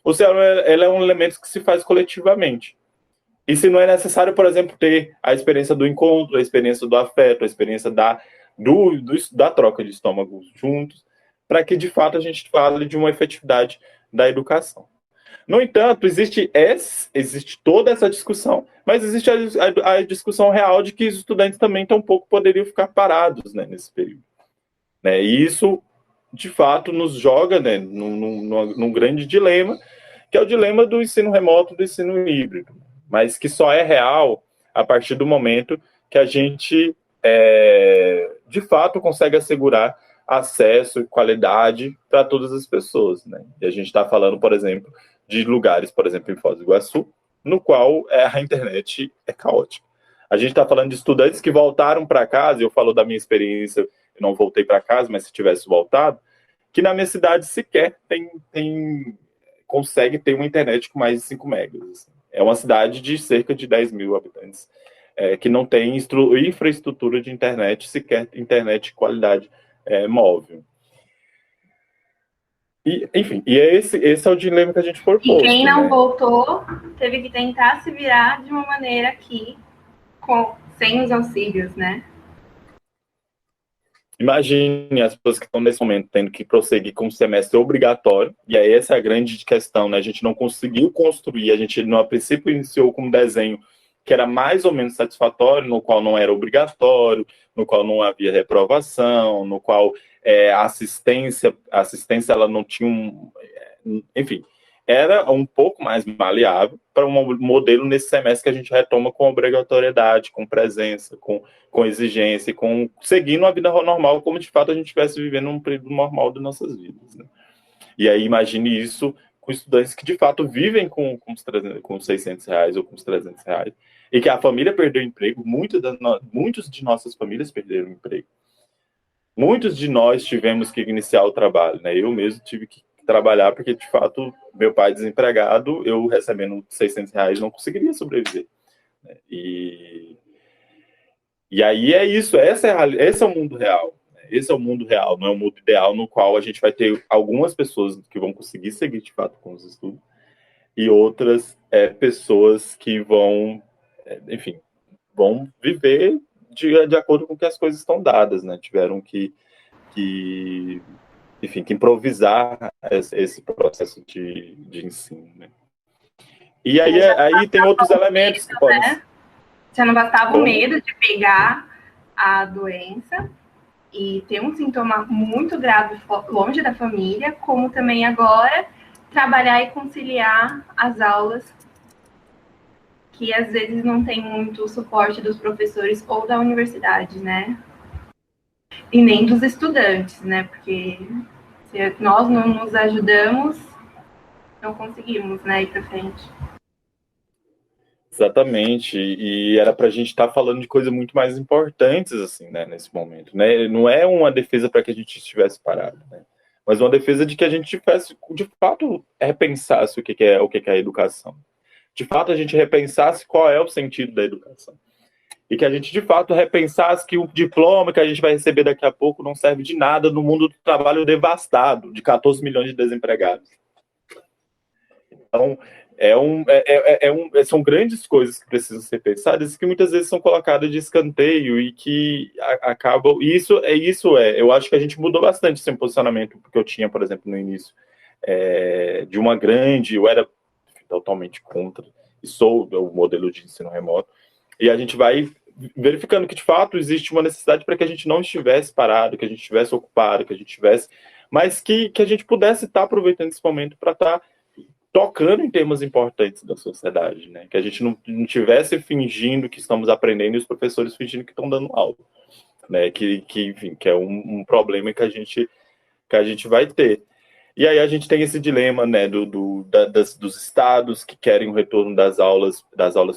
o celular ele é um elemento que se faz coletivamente. E se não é necessário, por exemplo, ter a experiência do encontro, a experiência do afeto, a experiência da troca de estômagos juntos, para que, de fato, a gente fale de uma efetividade da educação. No entanto, existe toda essa discussão, mas existe a discussão real de que os estudantes também tampouco poderiam ficar parados, né, nesse período. Né? E isso, de fato, nos joga, né, num grande dilema, que é o dilema do ensino remoto, do ensino híbrido, mas que só é real a partir do momento que a gente, de fato, consegue assegurar acesso e qualidade para todas as pessoas. Né? E a gente está falando, por exemplo, de lugares, por exemplo, em Foz do Iguaçu, no qual a internet é caótica. A gente está falando de estudantes que voltaram para casa, eu falo da minha experiência, eu não voltei para casa, mas se tivesse voltado, que na minha cidade sequer consegue ter uma internet com mais de 5 megas. Assim. É uma cidade de cerca de 10 mil habitantes, que não tem infraestrutura de internet, sequer internet de qualidade móvel. E, enfim, esse é o dilema que a gente propôs. E quem não voltou teve que tentar se virar de uma maneira que, sem os auxílios, né? Imagine as pessoas que estão nesse momento tendo que prosseguir com o semestre obrigatório, e aí essa é a grande questão, né? A gente não conseguiu construir, a gente no princípio iniciou com um desenho que era mais ou menos satisfatório, no qual não era obrigatório, no qual não havia reprovação, no qual a assistência ela não tinha enfim, era um pouco mais maleável para um modelo nesse semestre que a gente retoma com obrigatoriedade, com presença, com exigência, seguindo uma vida normal, como de fato a gente estivesse vivendo um período normal de nossas vidas. Né? E aí imagine isso com estudantes que de fato vivem com os 600 reais ou com os 300 reais, e que a família perdeu o emprego, muitos de nossas famílias perderam o emprego. Muitos de nós tivemos que iniciar o trabalho, né? Eu mesmo tive que trabalhar porque, de fato, meu pai desempregado, eu recebendo 600 reais não conseguiria sobreviver. Né? E aí é isso, esse é o mundo real. Esse é o mundo real, não é o mundo ideal no qual a gente vai ter algumas pessoas que vão conseguir seguir, de fato, com os estudos e outras pessoas que vão, enfim, vão viver de acordo com que as coisas estão dadas, né? Tiveram que improvisar esse processo de ensino. Né? E aí tem outros elementos que podem... Né? Já não bastava o medo de pegar a doença e ter um sintoma muito grave longe da família, como também agora trabalhar e conciliar as aulas que às vezes não tem muito suporte dos professores ou da universidade, né? E nem dos estudantes, né? Porque se nós não nos ajudamos, não conseguimos, né, ir para frente. Exatamente, e era para a gente estar falando de coisas muito mais importantes, assim, né, nesse momento, né? Não é uma defesa para que a gente estivesse parado, né? Mas uma defesa de que a gente tivesse, de fato, repensasse o que é a educação. De fato, a gente repensasse qual é o sentido da educação. E que a gente, de fato, repensasse que o diploma que a gente vai receber daqui a pouco não serve de nada no mundo do trabalho devastado, de 14 milhões de desempregados. Então, são grandes coisas que precisam ser pensadas e que muitas vezes são colocadas de escanteio e que acabam... Eu acho que a gente mudou bastante esse posicionamento, porque eu tinha, por exemplo, no início, de uma grande... Eu era totalmente contra, e sou o modelo de ensino remoto, e a gente vai verificando que, de fato, existe uma necessidade para que a gente não estivesse parado, que a gente estivesse ocupado, que a gente estivesse... Mas que a gente pudesse estar aproveitando esse momento para estar tocando em temas importantes da sociedade, né? Que a gente não tivesse fingindo que estamos aprendendo e os professores fingindo que estão dando aula, né? Enfim, que é um problema que a gente vai ter. E aí a gente tem esse dilema, né, dos estados que querem o retorno das aulas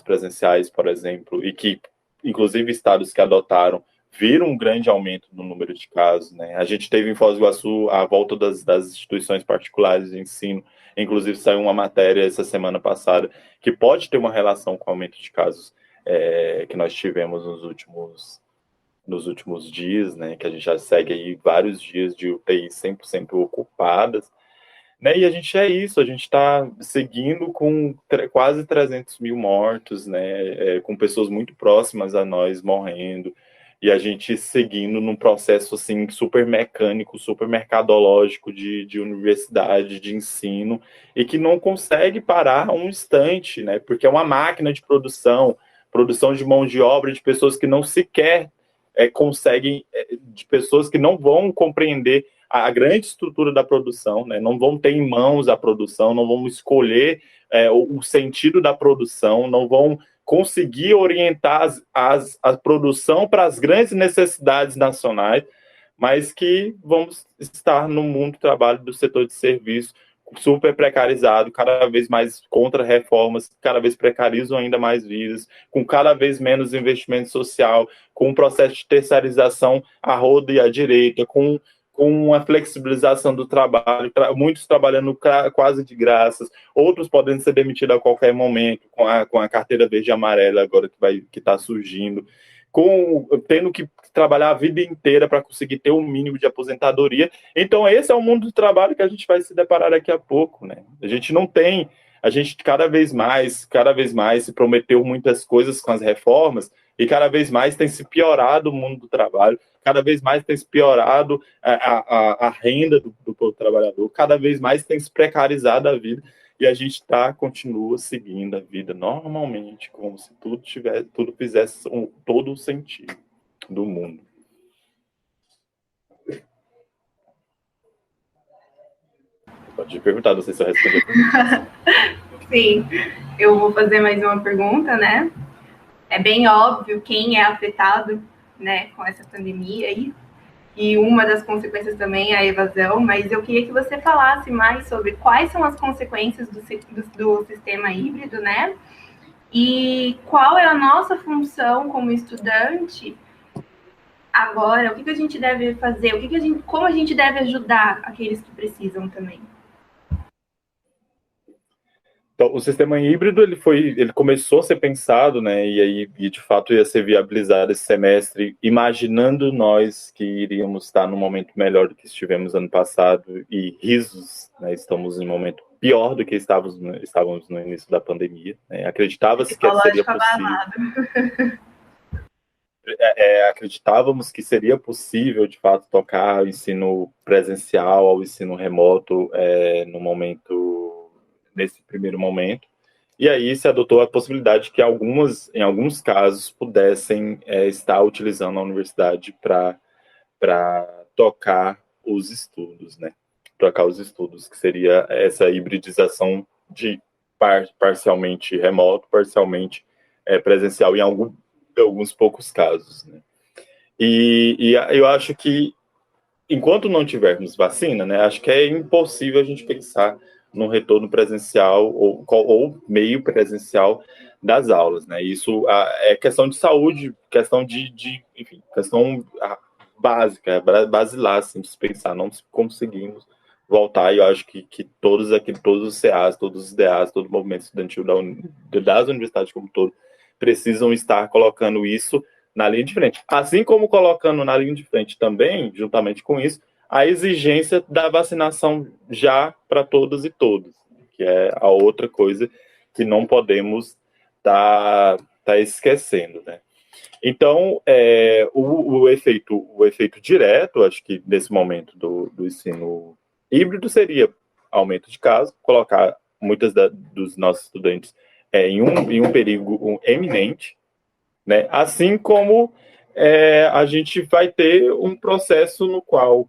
presenciais, por exemplo, e que, inclusive, estados que adotaram viram um grande aumento no número de casos, né? A gente teve em Foz do Iguaçu a volta das instituições particulares de ensino. Inclusive, saiu uma matéria essa semana passada que pode ter uma relação com o aumento de casos que nós tivemos nos últimos dias, né? Que a gente já segue aí vários dias de UTI 100% ocupadas, né? E a gente é isso, a gente está seguindo com quase 300 mil mortos, né? Com pessoas muito próximas a nós morrendo, e a gente seguindo num processo assim super mecânico, super mercadológico de universidade, de ensino, e que não consegue parar um instante, né? Porque é uma máquina de produção de mão de obra de pessoas que não sequer conseguem, de pessoas que não vão compreender a grande estrutura da produção, né? Não vão ter em mãos a produção, não vão escolher o sentido da produção, não vão conseguir orientar a produção para as grandes necessidades nacionais, mas que vamos estar no mundo do trabalho do setor de serviço super precarizado, cada vez mais contra reformas, cada vez precarizam ainda mais vidas, com cada vez menos investimento social, com um processo de terceirização à roda e à direita, com a flexibilização do trabalho, muitos trabalhando quase de graças, outros podendo ser demitidos a qualquer momento, com a carteira verde e amarela agora que está surgindo, tendo que trabalhar a vida inteira para conseguir ter um mínimo de aposentadoria. Então, esse é o mundo do trabalho que a gente vai se deparar daqui a pouco, né? A gente cada vez mais se prometeu muitas coisas com as reformas e cada vez mais tem se piorado o mundo do trabalho, cada vez mais tem se piorado a renda do povo trabalhador, cada vez mais tem se precarizado a vida. E a gente continua seguindo a vida normalmente, como se tudo fizesse todo o sentido do mundo. Pode perguntar, não sei se eu respondi. Sim, eu vou fazer mais uma pergunta, né? É bem óbvio quem é afetado, né, com essa pandemia aí, e uma das consequências também é a evasão, mas eu queria que você falasse mais sobre quais são as consequências do sistema híbrido, né? E qual é a nossa função como estudante agora, o que a gente deve fazer, como a gente deve ajudar aqueles que precisam também. Então, o sistema híbrido ele começou a ser pensado, né, e de fato ia ser viabilizado esse semestre, imaginando nós que iríamos estar num momento melhor do que estivemos ano passado, e risos, né, estamos em um momento pior do que estávamos no início da pandemia, né, acreditava-se que seria possível. Acreditávamos que seria possível, de fato, tocar o ensino presencial ao ensino remoto nesse primeiro momento. E aí se adotou a possibilidade que em alguns casos, pudessem estar utilizando a universidade para tocar os estudos, né? Tocar os estudos, que seria essa hibridização de parcialmente remoto, parcialmente presencial em alguns poucos casos, né? E eu acho que, enquanto não tivermos vacina, né, acho que é impossível a gente pensar no retorno presencial ou meio presencial das aulas, né? Isso é questão de saúde, questão enfim, questão básica, basilar, assim, de se pensar, não conseguimos voltar, e eu acho que todos os CAs, todos os DAs, todo o movimento estudantil das universidades como um todo, precisam estar colocando isso na linha de frente. Assim como colocando na linha de frente também, juntamente com isso, a exigência da vacinação já para todas e todos, que é a outra coisa que não podemos tá esquecendo, né? Então, o efeito direto, acho que nesse momento do ensino híbrido seria aumento de casos, colocar muitas dos nossos estudantes em um perigo eminente, né? Assim como a gente vai ter um processo no qual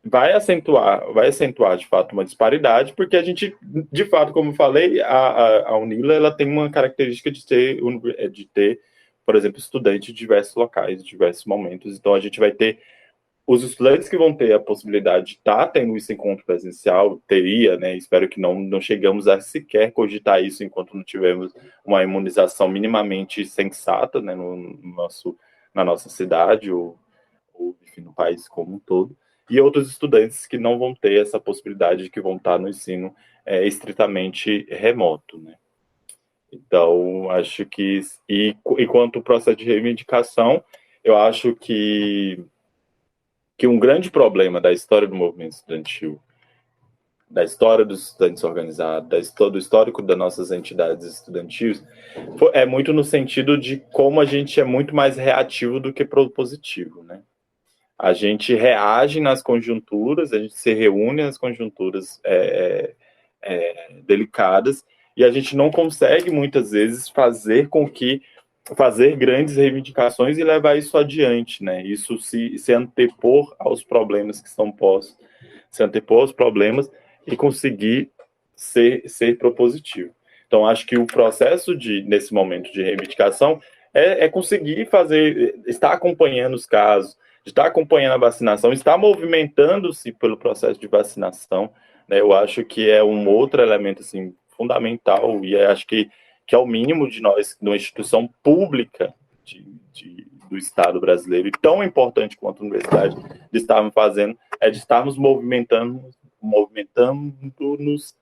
vai acentuar de fato uma disparidade, porque a gente, de fato, como eu falei, a Unila ela tem uma característica de ter, por exemplo, estudantes de diversos locais, de diversos momentos. Então a gente vai ter os estudantes que vão ter a possibilidade de estar tendo esse encontro presencial, né? Espero que não chegamos a sequer cogitar isso enquanto não tivermos uma imunização minimamente sensata, né, na nossa cidade ou enfim, no país como um todo. E outros estudantes que não vão ter essa possibilidade, de que vão estar no ensino estritamente remoto, né? Então, acho que... E quanto ao processo de reivindicação, eu acho que um grande problema da história do movimento estudantil da história dos estudantes organizados, do histórico das nossas entidades estudantis, é muito no sentido de como a gente é muito mais reativo do que propositivo, né? A gente reage nas conjunturas, a gente se reúne nas conjunturas delicadas, e a gente não consegue, muitas vezes, fazer grandes reivindicações e levar isso adiante, né? Isso se antepor aos problemas que estão postos, se antepor aos problemas e conseguir ser propositivo. Então, acho que o processo nesse momento de reivindicação é conseguir estar acompanhando os casos, estar acompanhando a vacinação, estar movimentando-se pelo processo de vacinação, né? Eu acho que é um outro elemento assim, fundamental, e acho que é o mínimo de nós, de uma instituição pública do Estado brasileiro, e tão importante quanto a universidade, de estarmos fazendo, de estarmos movimentando-nos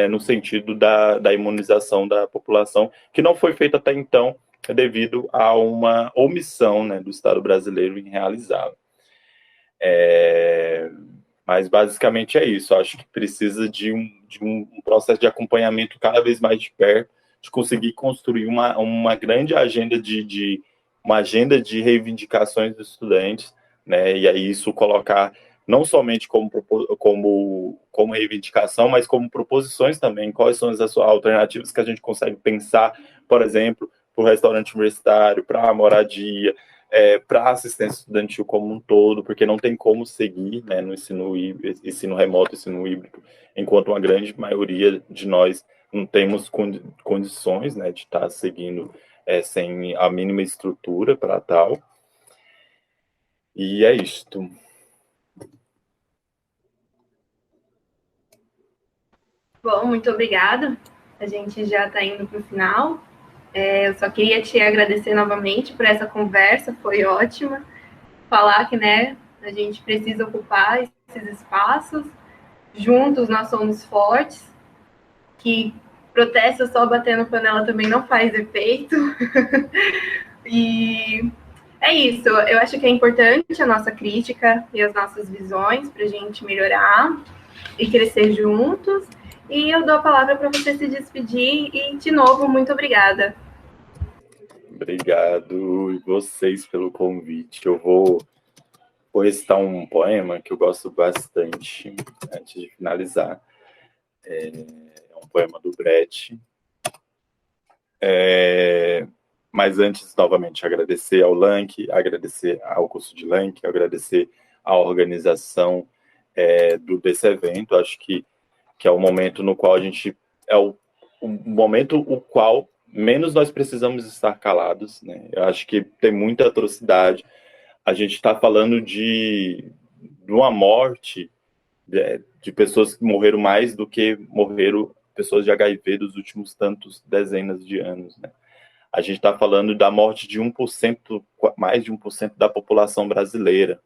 no sentido da imunização da população, que não foi feita até então, devido a uma omissão, né, do Estado brasileiro em realizá-la. Mas basicamente é isso. Acho que precisa de um processo de acompanhamento cada vez mais de perto, de conseguir construir uma grande agenda uma agenda de reivindicações dos estudantes, né? E aí isso colocar não somente como reivindicação, mas como proposições também. Quais são as alternativas que a gente consegue pensar, por exemplo, para o restaurante universitário, para a moradia, para a assistência estudantil como um todo, porque não tem como seguir, né, no ensino remoto, ensino híbrido, enquanto uma grande maioria de nós não temos condições, né, de estar seguindo sem a mínima estrutura para tal. E é isto. Bom, muito obrigada. A gente já está indo para o final. Eu só queria te agradecer novamente por essa conversa, foi ótima. Falar que, né, a gente precisa ocupar esses espaços. Juntos nós somos fortes, que protesto só batendo panela também não faz efeito. E é isso. Eu acho que é importante a nossa crítica e as nossas visões para a gente melhorar e crescer juntos. E eu dou a palavra para você se despedir e, de novo, muito obrigada. Obrigado e vocês pelo convite. Eu vou recitar um poema que eu gosto bastante antes de finalizar. É um poema do Brecht. Mas antes, novamente, agradecer ao LANC, agradecer ao curso de LANC, agradecer à organização desse evento. Acho que é o momento no qual a gente... É o momento o qual menos nós precisamos estar calados, né? Eu acho que tem muita atrocidade. A gente está falando de uma morte de pessoas que morreram mais do que morreram pessoas de HIV dos últimos tantos dezenas de anos, né? A gente está falando da morte de 1%, mais de 1% da população brasileira.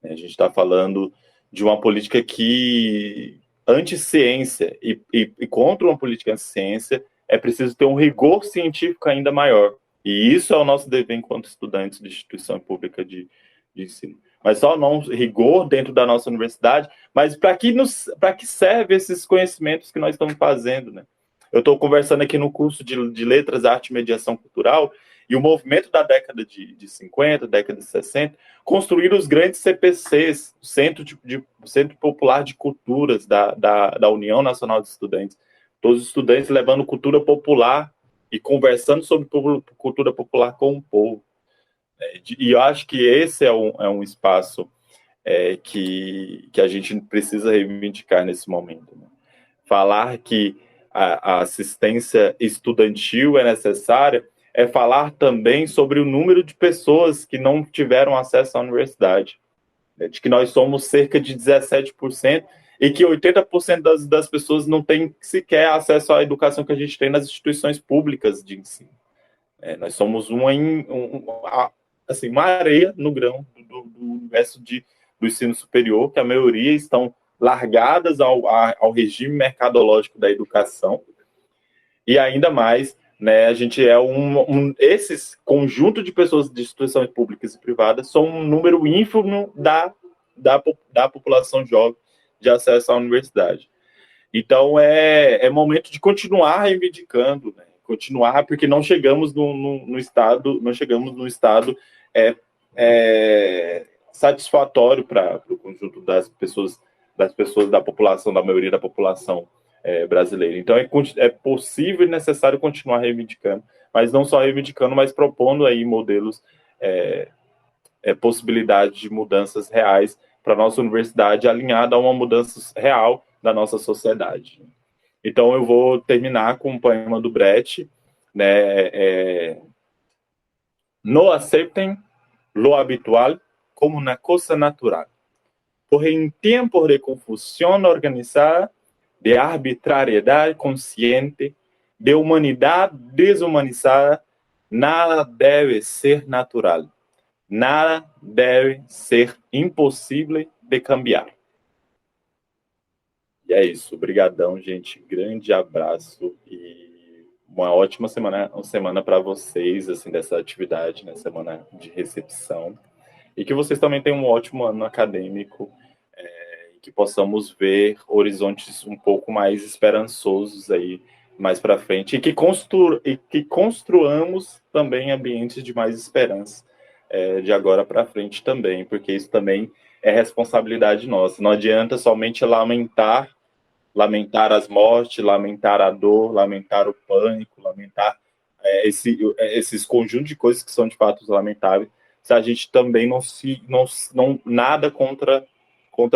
A gente está falando de uma política que anti-ciência e contra uma política anti-ciência é preciso ter um rigor científico ainda maior. E isso é o nosso dever enquanto estudantes de instituição pública de ensino. Mas só não rigor dentro da nossa universidade, mas para que servem esses conhecimentos que nós estamos fazendo, né? Eu estou conversando aqui no curso de Letras, Arte e Mediação Cultural, e o movimento da década de 50, década de 60, construíram os grandes CPCs, Centro Popular de Culturas da União Nacional de Estudantes. Todos os estudantes levando cultura popular e conversando sobre cultura popular com o povo. E eu acho que esse é um espaço que a gente precisa reivindicar nesse momento, né? Falar que a assistência estudantil é necessária é falar também sobre o número de pessoas que não tiveram acesso à universidade, né? De que nós somos cerca de 17% e que 80% das pessoas não têm sequer acesso à educação que a gente tem nas instituições públicas de ensino. Nós somos uma areia no grão do universo do ensino superior, que a maioria estão largadas ao regime mercadológico da educação, e ainda mais, né, a gente esses conjunto de pessoas de instituições públicas e privadas são um número ínfimo da população jovem de acesso à universidade. Então, é momento de continuar reivindicando, né? Continuar, porque não chegamos no estado, não chegamos no estado satisfatório para o conjunto das pessoas da população, da maioria da população brasileira. Então, é possível e necessário continuar reivindicando, mas não só reivindicando, mas propondo aí modelos, possibilidade de mudanças reais para a nossa universidade, alinhada a uma mudança real da nossa sociedade. Então, eu vou terminar com um poema do Brecht, né? No aceptem lo habitual como una cosa natural, porque em tempos de confusão organizada, de arbitrariedade consciente, de humanidade desumanizada, nada deve ser natural, nada deve ser impossível de cambiar. E é isso. Obrigadão, gente. Grande abraço e uma ótima semana para vocês, assim, dessa atividade, né? Semana de recepção. E que vocês também tenham um ótimo ano acadêmico, e que possamos ver horizontes um pouco mais esperançosos aí mais para frente, e que construamos também ambientes de mais esperança de agora para frente também, porque isso também é responsabilidade nossa. Não adianta somente lamentar as mortes, lamentar a dor, lamentar o pânico, lamentar esses conjuntos de coisas que são de fato lamentáveis, se a gente também não nada contra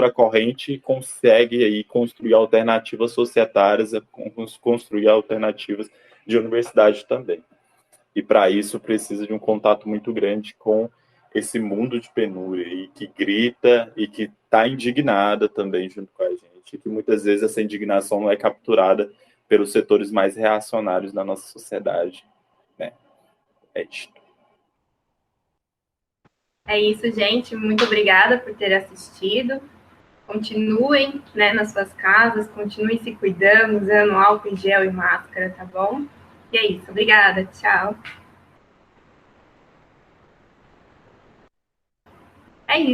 a corrente consegue aí construir alternativas societárias, construir alternativas de universidade também. E para isso precisa de um contato muito grande com esse mundo de penúria e que grita e que está indignada também junto com a gente, e que muitas vezes essa indignação não é capturada pelos setores mais reacionários da nossa sociedade, né? É isso. É isso, gente. Muito obrigada por ter assistido. Continuem, né, nas suas casas, continuem se cuidando, usando álcool em gel e máscara, tá bom? E é isso. Obrigada. Tchau. É isso.